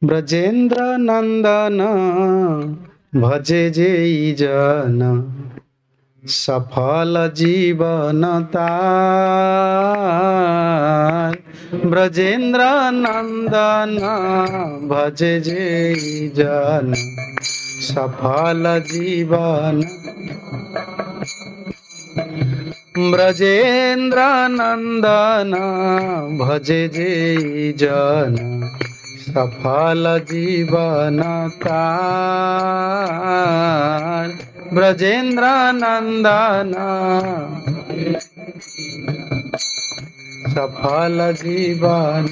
ब्रजेन्द्र नंदन भजे जेई जन सफल जीवन तार। ब्रजेन्द्र नंदन भजे जेई जन सफल जीवन। ब्रजेन्द्र नंदन भजे जेई जन सफल जीवन तार। ब्रजेन्द्र नंदन सफल जीवन।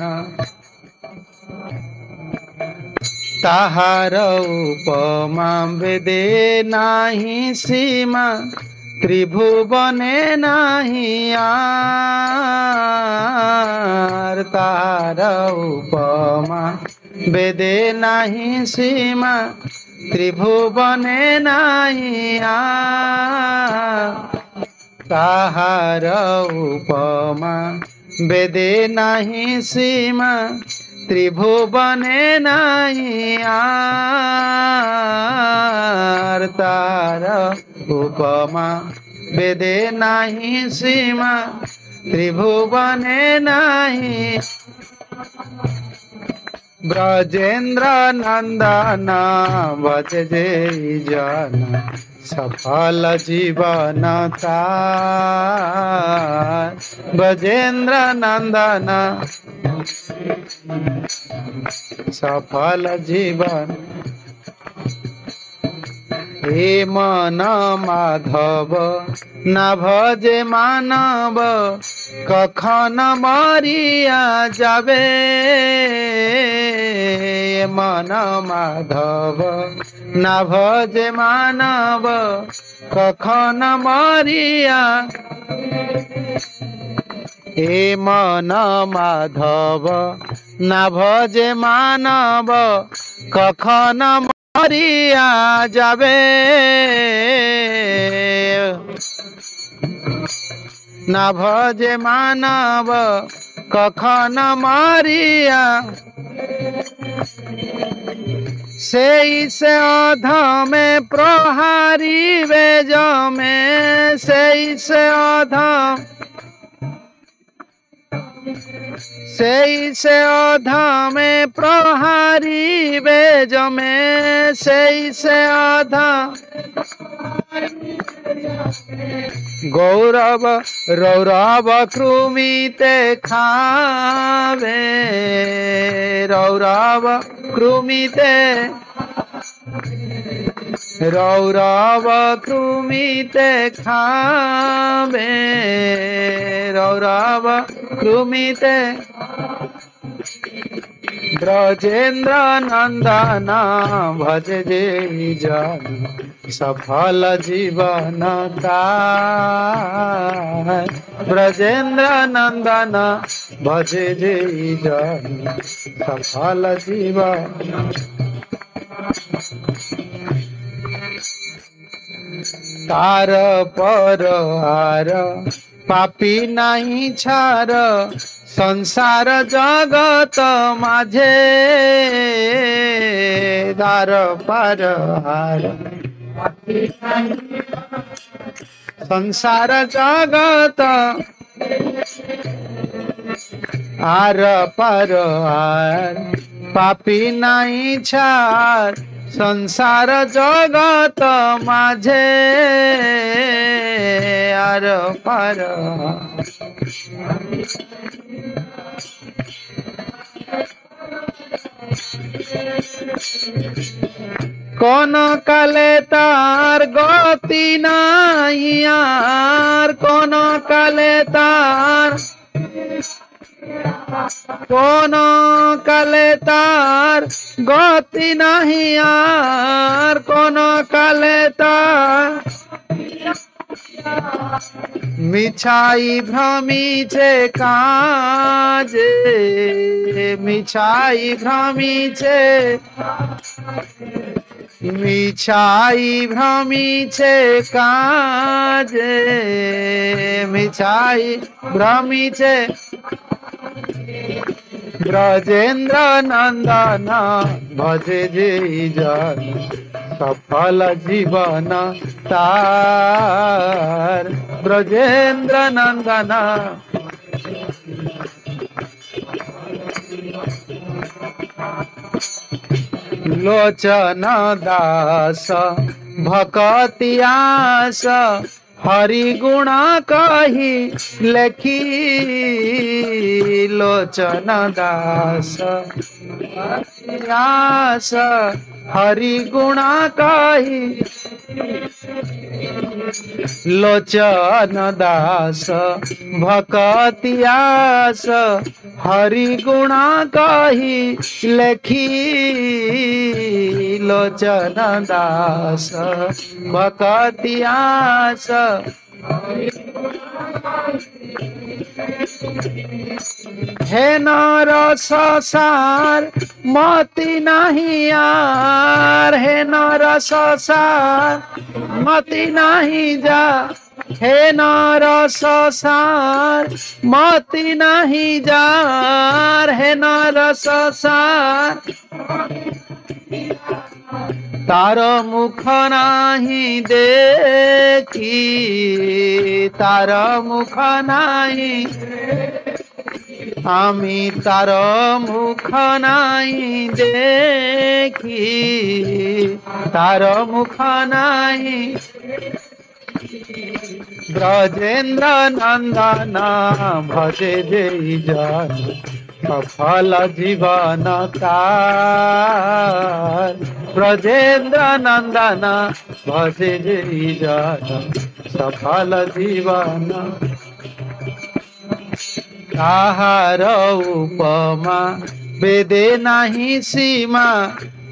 ताहार उपमा वेदे नाही सीमा त्रिभुवने नाही आर। ताहार उपमा वेदे नाही सीमा त्रिभुवने नाही आर। ताहार उपमा वेदे नाही सीमा त्रिभुवने नाही आर। तार उपमा वेदे नाही सीमा त्रिभुवने नाही। ब्रजेन्द्र नंदन भजे जेई जन सफल जीवन तार। ब्रजेन्द्र नंदन सफल जीवन। हे मन माधव न भजे मानव कखन मरिया जाबे। मन माधव न भजे मानव कखन मरिया। हे मन माधव न भजे मानव कखन मरिया जाबे। न भजे मानव कखन मरिया। सेई से अधमे प्रहारी बेज में सेई से अधम सेई से अधमे प्रहारी बेज में सेई से अधम। गौरव रौरव कृमिते खावे। रौरव कृमिते रौरव कृमिते खावे। रौरव कृमिते। ब्रजेन्द्र नंदन भजे जेई जन सफल जीवन तार। ब्रजेन्द्र नंदन भजे जेई जन सफल जीवन। तार पर हार पापी नहीं छार संसार जगत माझे। तार पर हार संसार जगत आर पर हार पापी नहीं छार संसार जगत माझे। आर पर कोन काले तार गति नहीं यार। कोन काले तार कोन काले तार गति नहीं यार। कोन काले तार मिछाई भ्रमिछे काजे। मिछाई भ्रमिछे मिछाई भ्रमिछे काजे। मिछाई भ्रमिछे ब्रजेन्द्र नंदन भजे जे जन सफल जीवन तार ब्रजेन्द्र नंदन लोचन दास भकतियास हरि गुण कही लेखी लोचन दास भकतियास हरि गुण कही लोचन दास भकतियास हरि गुण कही लेखी लोचन दास भकतियास हे नर संसार मति नहीं यार हे नर संसार मति नहीं जा हे नर संसार मति नहीं जार हे नर संसार तार मुख नहीं देखी तार मुख नहीं आमी तार मुख नहीं देखी तार मुख नहीं ब्रजेन्द्र नंदन भजे जे जन सफल जीवन तार ब्रजेन्द्र नंदन भजे जे जन सफल जीवन ताहार उपमा वेदे नहीं सीमा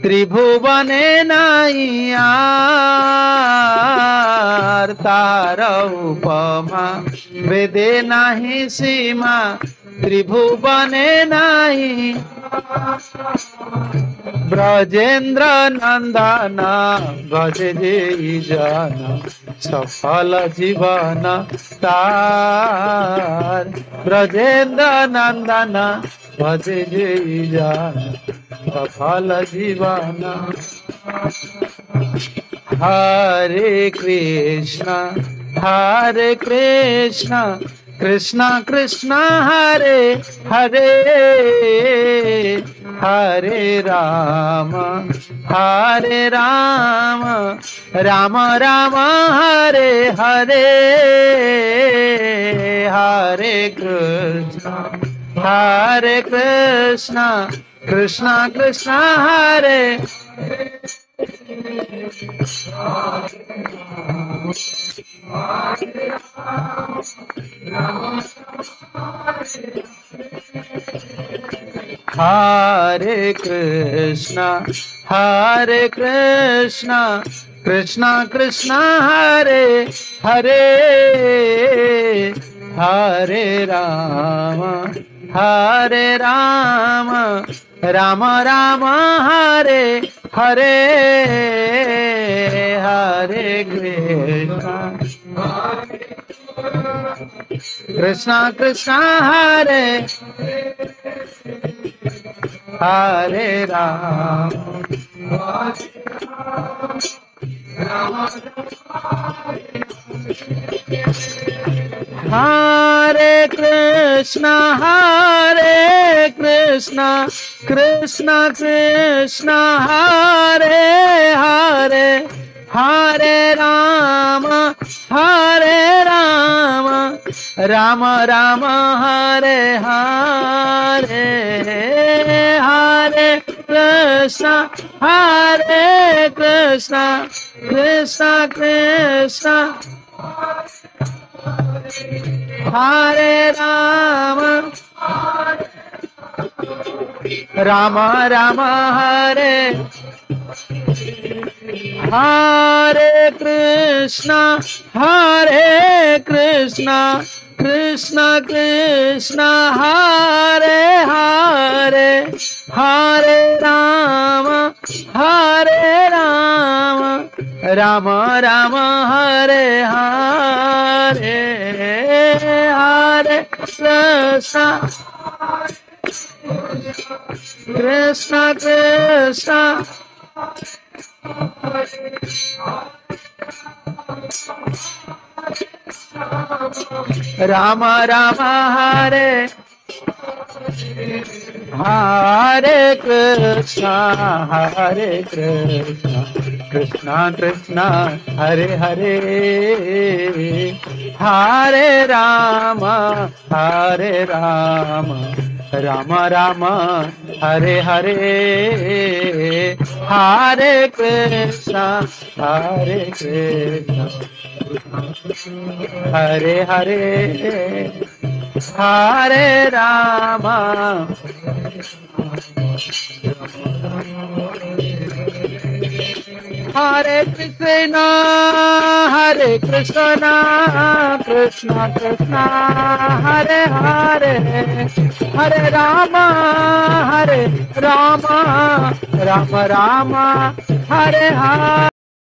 त्रिभुवने नहीं यार तार उपमा वेदे नहीं सीमा त्रिभुवने नहीं ब्रजेन्द्र नंदन भजे जे जन सफल जीवन तार ब्रजेन्द्र नंदन भजे जे जन सफल जीवन हरे कृष्ण कृष्ण कृष्ण हरे हरे हरे राम राम राम हरे हरे हरे कृष्ण कृष्ण कृष्ण हरे हरे कृष्ण कृष्ण कृष्ण हरे हरे हरे राम राम राम हरे हरे हरे कृष्ण कृष्ण हरे हरे राम हरे कृष्ण कृष्ण कृष्ण हरे हरे हरे राम राम राम हरे हरे हरे कृष्ण कृष्ण कृष्ण हरे Ram Ram Hare Hare Krishna Krishna Krishna Hare Hare Hare Ram Ram Ram Hare Hare Hare Krishna Krishna Krishna Rama Rama Hare Hare Krishna Krishna Krishna Hare Hare Hare Rama Rama Rama Hare Hare Hare Krishna Hare Hare Hare Rama Hare Krishna Krishna Krishna Hare Hare Hare Rama Rama Rama Hare Hare